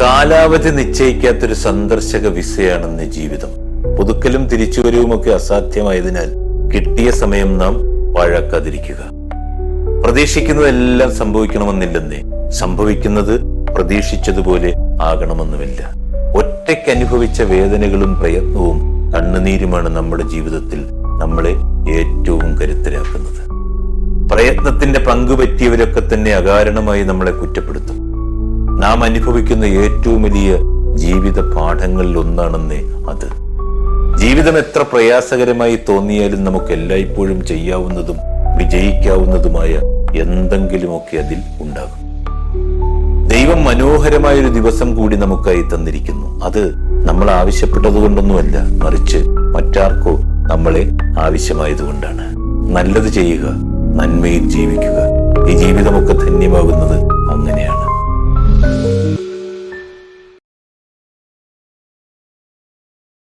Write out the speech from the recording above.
കാലാവധി നിശ്ചയിക്കാത്തൊരു സന്ദർശക വിസയാണെന്ന് ജീവിതം. പുതുക്കലും തിരിച്ചുവരവുമൊക്കെ അസാധ്യമായതിനാൽ കിട്ടിയ സമയം നാം പാഴാക്കാതിരിക്കുക. പ്രതീക്ഷിക്കുന്നതെല്ലാം സംഭവിക്കണമെന്നില്ലെന്നേ, സംഭവിക്കുന്നത് പ്രതീക്ഷിച്ചതുപോലെ ആകണമെന്നുമില്ല. ഒറ്റയ്ക്ക് അനുഭവിച്ച വേദനകളും പ്രയത്നവും കണ്ണുനീരുമാണ് നമ്മുടെ ജീവിതത്തിൽ നമ്മളെ ഏറ്റവും കരുത്തരാക്കുന്നത്. പ്രയത്നത്തിന്റെ പങ്കുപറ്റിയവരൊക്കെ തന്നെ അകാരണമായി നമ്മളെ കുറ്റപ്പെടുത്തും. നാം അനുഭവിക്കുന്ന ഏറ്റവും വലിയ ജീവിത പാഠങ്ങളിൽ ഒന്നാണെന്നേ അത്. ജീവിതം എത്ര പ്രയാസകരമായി തോന്നിയാലും നമുക്ക് എല്ലായ്പ്പോഴും ചെയ്യാവുന്നതും വിജയിക്കാവുന്നതുമായ എന്തെങ്കിലുമൊക്കെ അതിൽ ഉണ്ടാകും. ദൈവം മനോഹരമായൊരു ദിവസം കൂടി നമുക്കായി തന്നിരിക്കുന്നു. അത് നമ്മൾ ആവശ്യപ്പെട്ടത് കൊണ്ടൊന്നുമല്ല, മറിച്ച് മറ്റാർക്കോ നമ്മളെ ആവശ്യമായതുകൊണ്ടാണ്. നല്ലത് ചെയ്യുക, നന്മയിൽ ജീവിക്കുക. ഈ ജീവിതമൊക്കെ ധന്യമാകുന്നത് അങ്ങനെയാണ്.